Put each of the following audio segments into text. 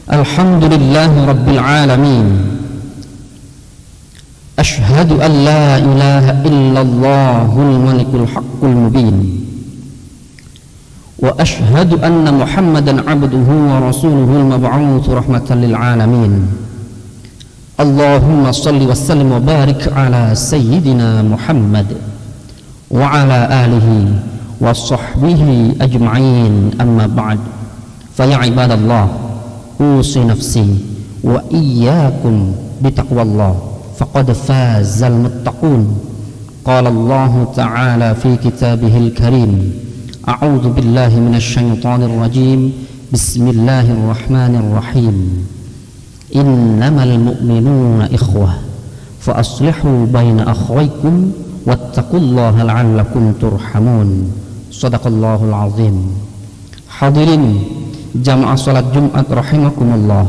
Alhamdulillah Rabbil Alamin. Ashhadu an la ilaha illallahul malikul haqqul mubin. Wa ashhadu anna Muhammadan abduhu wa rasuluhul mab'uts rahmatan lil alamin. Allahumma salli wa sallim wa barik ala sayyidina Muhammad wa ala alihi wa sahbihi ajma'in, amma ba'd. Fa ya ibadallah, usi nafsi wa iyyakum bitaqwallah, faqad fazal muttaqun. Qala Allah ta'ala fi kitabihil karim, a'udzu billahi minasy syaithanir rajim, bismillahirrahmanir rahim. Innamal mu'minuna ikhwah fa aslihu baina akhwaykum wattaqullaha la'allakum turhamun. Shadaqallahul azim. Hadirin jamaah salat Jumat rahimakumullah,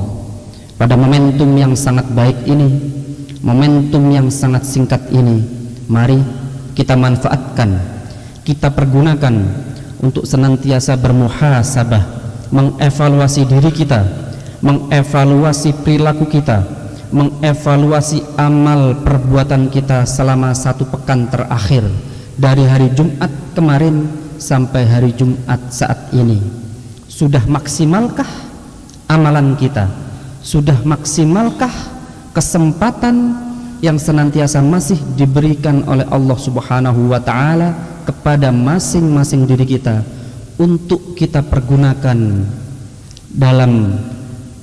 pada momentum yang sangat baik ini, momentum yang sangat singkat ini, mari kita manfaatkan, kita pergunakan untuk senantiasa bermuhasabah, mengevaluasi diri kita, mengevaluasi perilaku kita, mengevaluasi amal perbuatan kita selama satu pekan terakhir, dari hari Jumat kemarin sampai hari Jumat saat ini. Sudah maksimalkah amalan kita? Sudah maksimalkah kesempatan yang senantiasa masih diberikan oleh Allah Subhanahu wa ta'ala kepada masing-masing diri kita untuk kita pergunakan dalam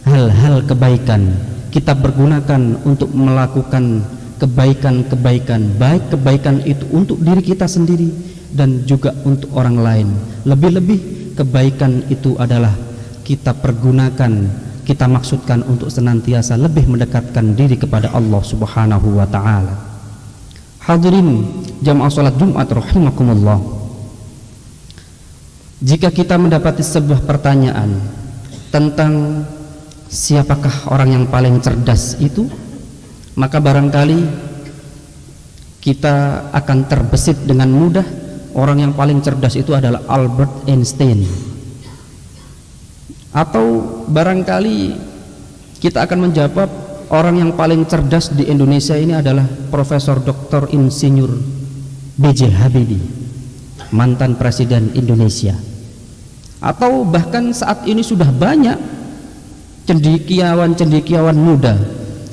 hal-hal kebaikan? Kita pergunakan untuk melakukan kebaikan-kebaikan, baik kebaikan itu untuk diri kita sendiri dan juga untuk orang lain. Lebih-lebih kebaikan itu adalah kita pergunakan, kita maksudkan untuk senantiasa lebih mendekatkan diri kepada Allah Subhanahu wa ta'ala. Hadirin jamaah salat Jumat rahimakumullah, jika kita mendapati sebuah pertanyaan tentang siapakah orang yang paling cerdas itu, maka barangkali kita akan terbesit dengan mudah, orang yang paling cerdas itu adalah Albert Einstein. Atau barangkali kita akan menjawab, orang yang paling cerdas di Indonesia ini adalah Profesor Dr. Insinyur B.J. Habibie, mantan Presiden Indonesia. Atau bahkan saat ini sudah banyak cendekiawan muda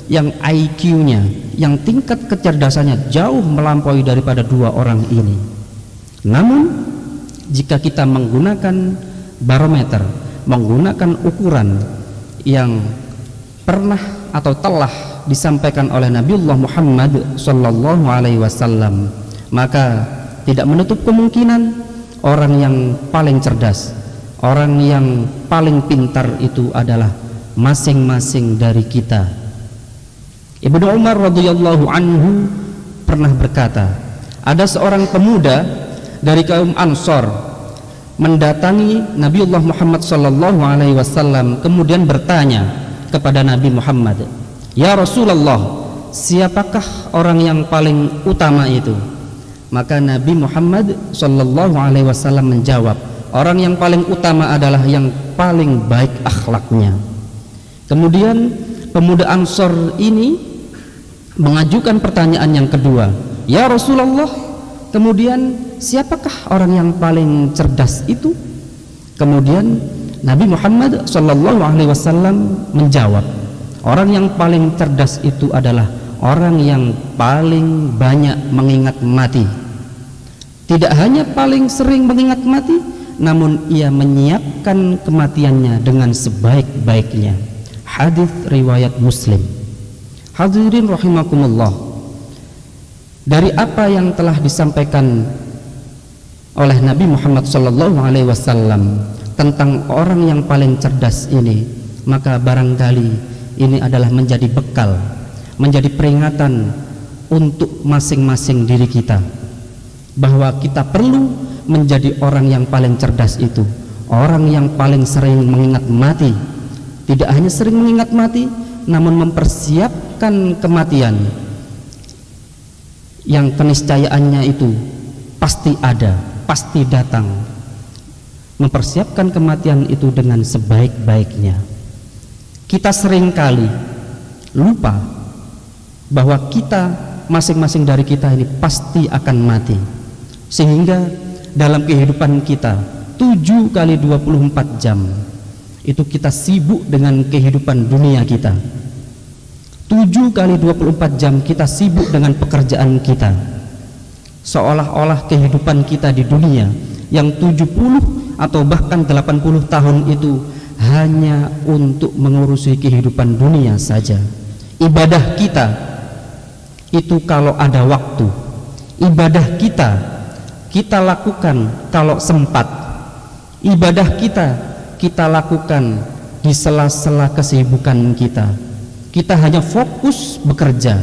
yang IQ-nya, yang tingkat kecerdasannya jauh melampaui daripada dua orang ini. Namun jika kita menggunakan barometer, menggunakan ukuran yang pernah atau telah disampaikan oleh Nabiullah Muhammad sallallahu alaihi wasallam, maka tidak menutup kemungkinan orang yang paling cerdas, orang yang paling pintar itu adalah masing-masing dari kita. Ibnu Umar radhiyallahu anhu pernah berkata, ada seorang pemuda dari kaum Ansor mendatangi Nabiullah Muhammad sallallahu alaihi wasallam, kemudian bertanya kepada Nabi Muhammad, "Ya Rasulullah, siapakah orang yang paling utama itu?" Maka Nabi Muhammad sallallahu alaihi wasallam menjawab, orang yang paling utama adalah yang paling baik akhlaknya. Kemudian pemuda Ansor ini mengajukan pertanyaan yang kedua, "Ya Rasulullah, kemudian siapakah orang yang paling cerdas itu?" Kemudian Nabi Muhammad sallallahu alaihi wasallam menjawab, orang yang paling cerdas itu adalah orang yang paling banyak mengingat mati. Tidak hanya paling sering mengingat mati, namun ia menyiapkan kematiannya dengan sebaik-baiknya. Hadis riwayat Muslim. Hadirin rahimakumullah, dari apa yang telah disampaikan oleh Nabi Muhammad sallallahu alaihi wasallam tentang orang yang paling cerdas ini, maka barangkali ini adalah menjadi bekal, menjadi peringatan untuk masing-masing diri kita, bahwa kita perlu menjadi orang yang paling cerdas itu, orang yang paling sering mengingat mati. Tidak hanya sering mengingat mati, namun mempersiapkan kematian yang keniscayaannya itu pasti ada, pasti datang. mempersiapkan kematian itu dengan sebaik-baiknya. Kita seringkali lupa bahwa kita, masing-masing dari kita ini pasti akan mati, sehingga dalam kehidupan kita 7 kali 24 jam itu kita sibuk dengan kehidupan dunia kita. 7 kali 24 jam kita sibuk dengan pekerjaan kita, seolah-olah kehidupan kita di dunia yang 70 atau bahkan 80 tahun itu hanya untuk mengurusi kehidupan dunia saja. Ibadah kita itu kalau ada waktu, ibadah kita lakukan kalau sempat, ibadah kita lakukan di sela-sela kesibukan kita. Kita hanya fokus bekerja,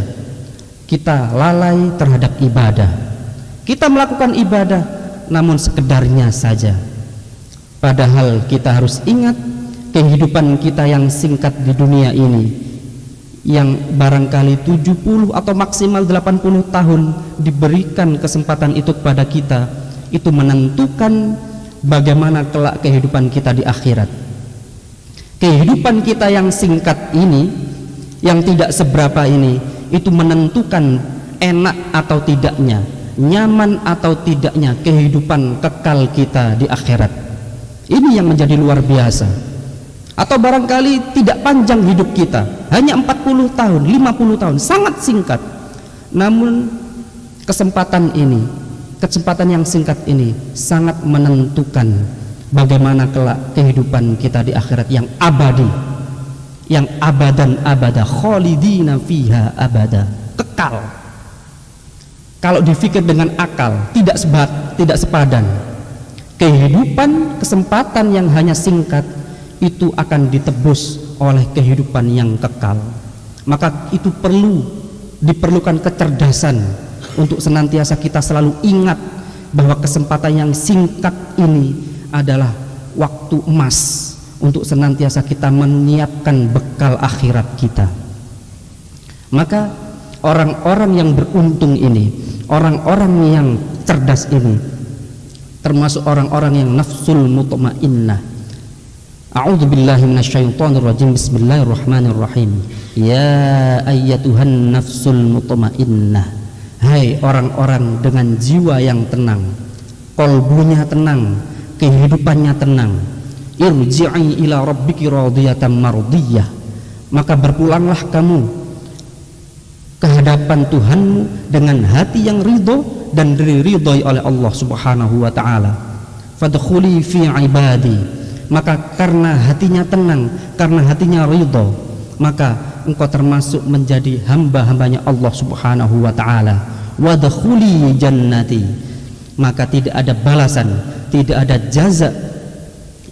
kita lalai terhadap ibadah. Kita melakukan ibadah namun sekedarnya saja. Padahal kita harus ingat kehidupan kita yang singkat di dunia ini, yang barangkali 70 atau maksimal 80 tahun diberikan kesempatan itu kepada kita, itu menentukan bagaimana kelak kehidupan kita di akhirat. Kehidupan kita yang singkat ini, yang tidak seberapa ini, itu menentukan enak atau tidaknya, nyaman atau tidaknya kehidupan kekal kita di akhirat. Ini yang menjadi luar biasa. Atau barangkali tidak panjang hidup kita, hanya 40 tahun, 50 tahun, sangat singkat. Namun kesempatan yang singkat ini sangat menentukan bagaimana kelak kehidupan kita di akhirat yang abadi, yang abadan abada, khalidina fiha abada, kekal. Kalau difikir dengan akal tidak sepadan. Kehidupan, kesempatan yang hanya singkat itu akan ditebus oleh kehidupan yang kekal. Maka itu diperlukan kecerdasan untuk senantiasa kita selalu ingat bahwa kesempatan yang singkat ini adalah waktu emas untuk senantiasa kita menyiapkan bekal akhirat kita. Maka orang-orang yang beruntung ini, orang-orang yang cerdas ini, termasuk orang-orang yang nafsul mutmainnah. A'udzubillahi minasyaitonirrajim. Bismillahirrahmanirrahim. Ya ayyatuhan nafsul mutmainnah. Hai orang-orang dengan jiwa yang tenang, qalbunya tenang, kehidupannya tenang. Irji'i ila rabbiki radiyatan mardiyah. Maka berpulanglah kamu ke hadapan Tuhanmu dengan hati yang ridho dan diridhoi oleh Allah Subhanahu wa taala. Fadkhuli fi ibadi. Maka karena hatinya tenang, karena hatinya ridho, maka engkau termasuk menjadi hamba-hambanya Allah Subhanahu wa taala. Wadkhuli jannati. Maka tidak ada balasan, tidak ada jaza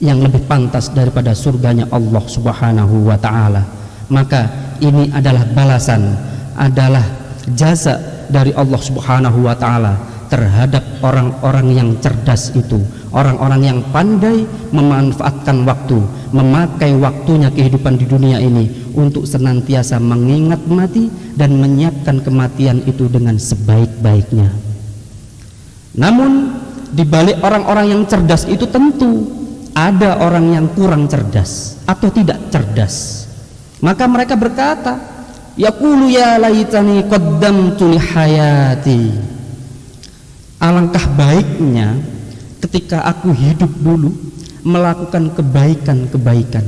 yang lebih pantas daripada surganya Allah Subhanahu wa ta'ala. Maka ini adalah balasan, adalah jaza dari Allah Subhanahu wa ta'ala terhadap orang-orang yang cerdas itu, orang-orang yang pandai memanfaatkan waktu, memakai waktunya kehidupan di dunia ini untuk senantiasa mengingat mati dan menyiapkan kematian itu dengan sebaik-baiknya. Namun di balik orang-orang yang cerdas itu tentu ada orang yang kurang cerdas atau tidak cerdas. Maka mereka berkata, yaqulu ya laitani qaddamtu li hayati. Alangkah baiknya ketika aku hidup dulu melakukan kebaikan-kebaikan.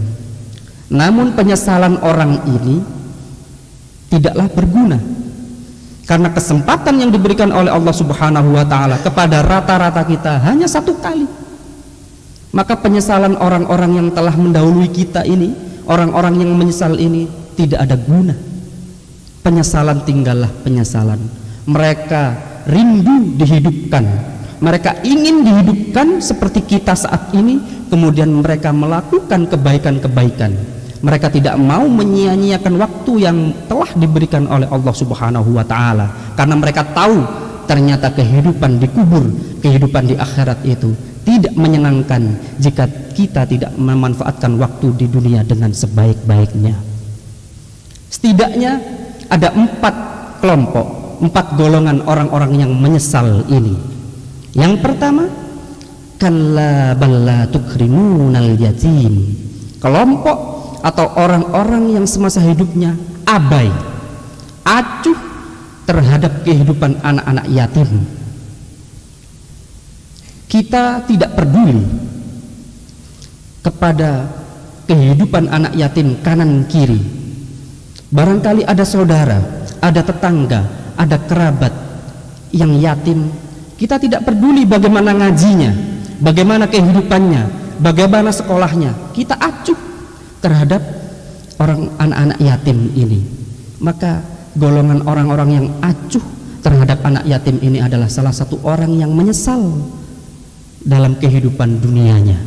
Namun penyesalan orang ini tidaklah berguna, karena kesempatan yang diberikan oleh Allah Subhanahu wa ta'ala kepada rata-rata kita hanya 1 kali. Maka penyesalan orang-orang yang telah mendahului kita ini, orang-orang yang menyesal ini tidak ada guna. Penyesalan tinggallah penyesalan. Mereka rindu dihidupkan, mereka ingin dihidupkan seperti kita saat ini, kemudian mereka melakukan kebaikan-kebaikan. Mereka tidak mau menyia-nyiakan waktu yang telah diberikan oleh Allah Subhanahu wa ta'ala, karena mereka tahu ternyata kehidupan di kubur, kehidupan di akhirat itu tidak menyenangkan jika kita tidak memanfaatkan waktu di dunia dengan sebaik-baiknya. Setidaknya ada 4 kelompok, 4 golongan orang-orang yang menyesal ini. Yang pertama, kalla balla tukrimunal yatim. Kelompok atau orang-orang yang semasa hidupnya abai, acuh terhadap kehidupan anak-anak yatim. Kita tidak peduli kepada kehidupan anak yatim kanan kiri. Barangkali ada saudara, ada tetangga, ada kerabat yang yatim, kita tidak peduli bagaimana ngajinya, bagaimana kehidupannya, bagaimana sekolahnya. Kita acuh terhadap anak-anak yatim ini. Maka golongan orang-orang yang acuh terhadap anak yatim ini adalah salah satu orang yang menyesal dalam kehidupan dunianya.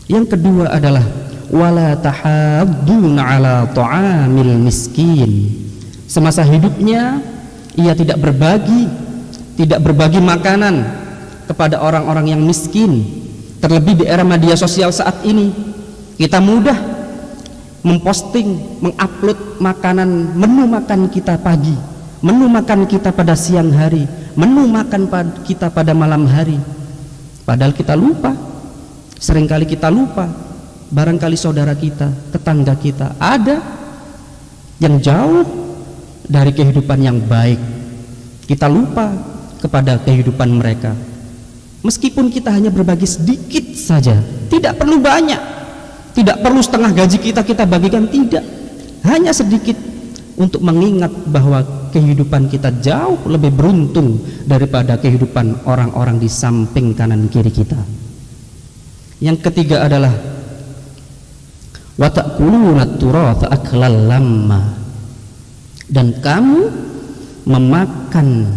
Yang kedua adalah wala tahadduna ala ta'amil miskin. Semasa hidupnya ia tidak berbagi makanan kepada orang-orang yang miskin. Terlebih di era media sosial saat ini, kita mudah memposting, mengupload makanan, menu makan kita pagi, menu makan kita pada siang hari, menu makan kita pada malam hari. Padahal kita lupa, seringkali kita lupa, barangkali saudara kita, tetangga kita ada yang jauh dari kehidupan yang baik. Kita lupa kepada kehidupan mereka. Meskipun kita hanya berbagi sedikit saja, tidak perlu banyak, tidak perlu setengah gaji kita bagikan, tidak, hanya sedikit, untuk mengingat bahwa kehidupan kita jauh lebih beruntung daripada kehidupan orang-orang di samping kanan kiri kita. Yang ketiga adalah wa ta'kuluna turatha aklan lamma, dan kamu memakan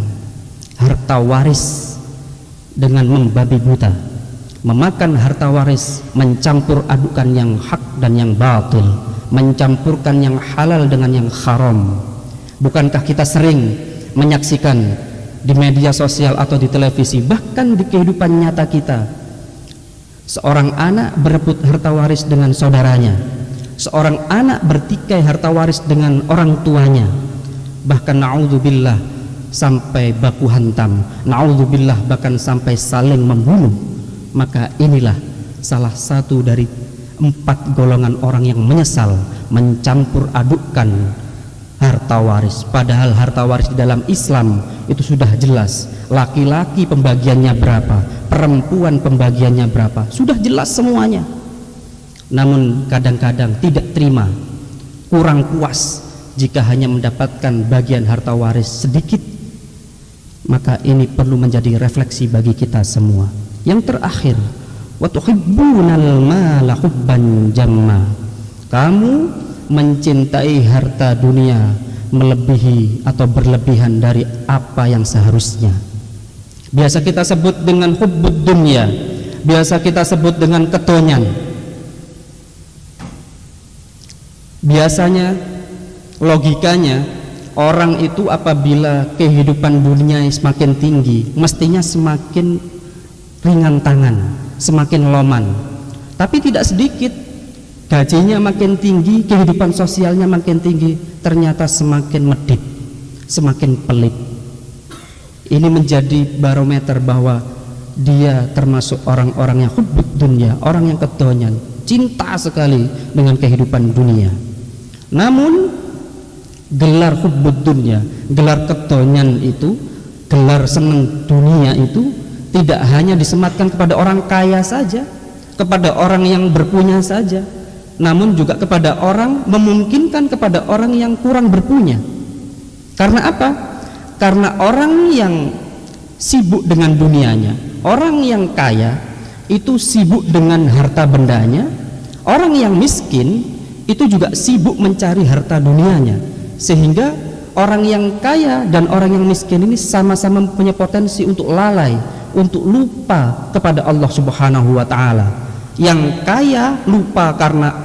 harta waris dengan membabi buta, memakan harta waris, mencampur adukan yang hak dan yang batil, mencampurkan yang halal dengan yang haram. Bukankah kita sering menyaksikan di media sosial atau di televisi, bahkan di kehidupan nyata kita, seorang anak berebut harta waris dengan saudaranya, seorang anak bertikai harta waris dengan orang tuanya, bahkan na'udzubillah sampai baku hantam, na'udzubillah bahkan sampai saling membunuh. Maka inilah salah satu dari 4 golongan orang yang menyesal mencampur adukkan harta waris. Padahal harta waris di dalam Islam itu sudah jelas, laki-laki pembagiannya berapa, perempuan pembagiannya berapa, sudah jelas semuanya. Namun kadang-kadang tidak terima, kurang puas jika hanya mendapatkan bagian harta waris sedikit. Maka ini perlu menjadi refleksi bagi kita semua. Yang terakhir, wa tuhibbunal mala hubban jamma, kamu mencintai harta dunia melebihi atau berlebihan dari apa yang seharusnya. Biasa kita sebut dengan hubbud dunya, biasa kita sebut dengan ketonyan. Biasanya logikanya orang itu apabila kehidupan dunia semakin tinggi, mestinya semakin ringan tangan, semakin loman. Tapi tidak sedikit, gajinya makin tinggi, kehidupan sosialnya makin tinggi, ternyata semakin medit, semakin pelit. Ini menjadi barometer bahwa dia termasuk orang-orang yang hubbud dunya, orang yang kedonyan, cinta sekali dengan kehidupan dunia. Namun gelar hubbud dunya, gelar kedonyan itu, gelar senang dunia itu tidak hanya disematkan kepada orang kaya saja, kepada orang yang berpunya saja, namun juga kepada orang, memungkinkan kepada orang yang kurang berpunya. Karena apa? Karena orang yang sibuk dengan dunianya, orang yang kaya itu sibuk dengan harta bendanya, orang yang miskin itu juga sibuk mencari harta dunianya. Sehingga orang yang kaya dan orang yang miskin ini sama-sama punya potensi untuk lalai, untuk lupa kepada Allah Subhanahu wa ta'ala. Yang kaya lupa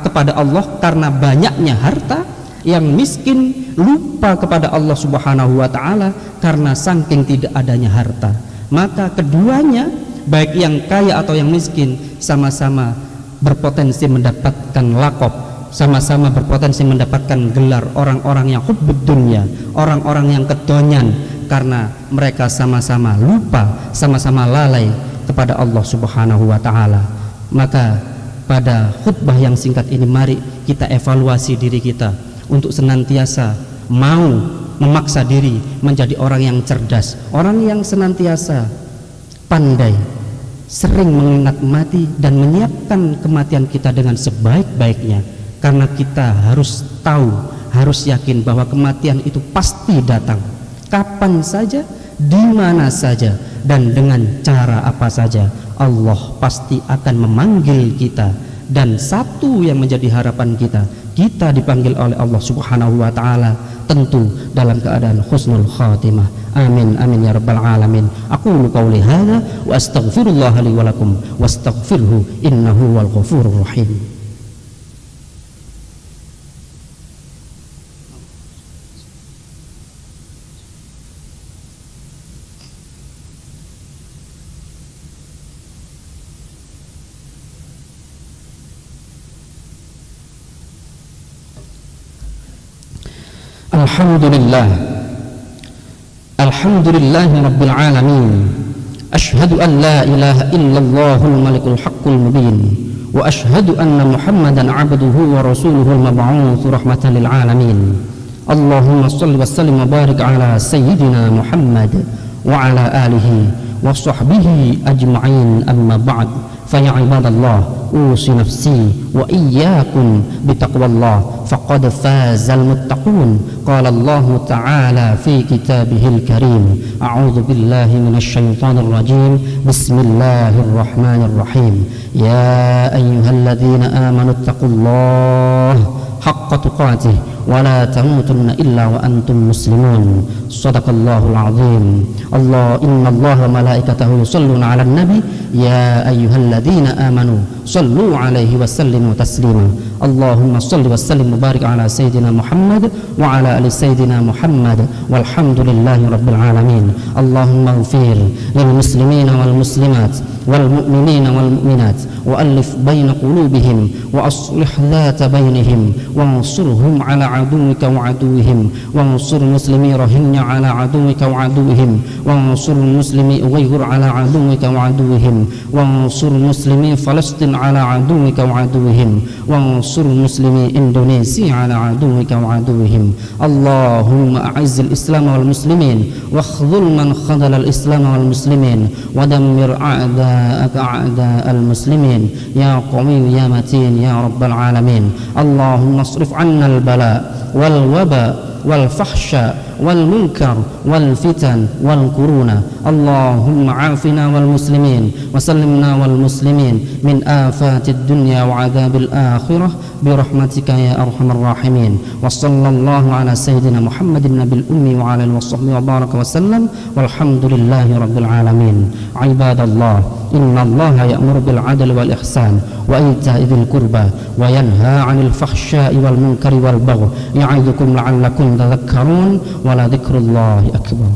kepada Allah karena banyaknya harta, yang miskin lupa kepada Allah Subhanahu wa ta'ala karena saking tidak adanya harta. Maka keduanya, baik yang kaya atau yang miskin, sama-sama berpotensi mendapatkan laqab, sama-sama berpotensi mendapatkan gelar orang-orang yang hubbud dunya, orang-orang yang kedonyan, karena mereka sama-sama lupa, sama-sama lalai kepada Allah Subhanahu wa taala. Maka pada khutbah yang singkat ini mari kita evaluasi diri kita untuk senantiasa mau memaksa diri menjadi orang yang cerdas, orang yang senantiasa pandai, sering mengingat mati dan menyiapkan kematian kita dengan sebaik-baiknya. Karena kita harus tahu, harus yakin bahwa kematian itu pasti datang, kapan saja, di mana saja, dan dengan cara apa saja. Allah pasti akan memanggil kita, dan satu yang menjadi harapan kita dipanggil oleh Allah Subhanahu wa taala, tentu dalam keadaan husnul khatimah. Amin amin ya rabbal alamin. Aqulu qauli hadza wa astaghfirullah li wa lakum wastaghfirhu innahu wal ghafurur rahim. Alhamdulillahi rabbil alamin. Ashhadu an la ilaha illallahul malikul haqqul mubin wa ashhadu anna Muhammadan abduhu wa rasuluhul mab'uutsu rahmatan lil alamin. Allahumma shalli wa sallim wa barik ala sayyidina Muhammad wa ala alihi wa sahbihi ajma'in, amma ba'd. Fa ya ibadallah, usi nafsi wa iyyakum bitaqwallah faqad fazal muttaqun. Qala Allah ta'ala fi kitabihil karim, a'udzu billahi minasy syaithanir rajim, bismillahirrahmanirrahim. Ya ayyuhalladzina amanu taqullaha haqqa tuqatih wa la tamutunna illa wa antum muslimun. Shadaqallahul azim. Inna Allaha wa malaikatahu yusholluna 'alan nabi ya ayyuhalladzina amanu shallu 'alaihi wa sallimu taslima. Allahumma shalli wa sallim wa barik ala sayyidina Muhammad wa ala ali sayyidina Muhammad walhamdulillahi rabbil alamin. Allahumma ighfir lil muslimina wal muslimat wal mu'minina wal mu'minat wa alif baina qulubihim wa aslih dhata bainihim وانصرهم على عدوك وعدوهم وانصر مسلمي روهينيا على عدوك وعدوهم وانصر مسلمي أويغور على عدوك وعدوهم وانصر مسلمي فلسطين على عدوك وعدوهم وانصر مسلمي إندونيسيا على عدوك وعدوهم. اللهم أعز الإسلام والمسلمين واخذل من خذل الإسلام والمسلمين ودمر أعداءك أعداء المسلمين يا قوي يا متين يا رب العالمين. اللهم اصرف عنا البلاء والوباء والفحشاء والمنكر والفتن والكورونا. اللهم عافنا والمسلمين وسلمنا والمسلمين من آفات الدنيا وعذاب الآخرة برحمتك يا أرحم الراحمين. وصلى الله على سيدنا محمد النبي الأمي وعلى آله وصحبه وبارك وسلم والحمد لله رب العالمين. عباد الله، إن الله يأمر بالعدل والإحسان وإيتاء ذي القربى وينهى عن الفحشاء والمنكر والبغي يعظكم لعلكم تذكرون ولذكر الله أكبر.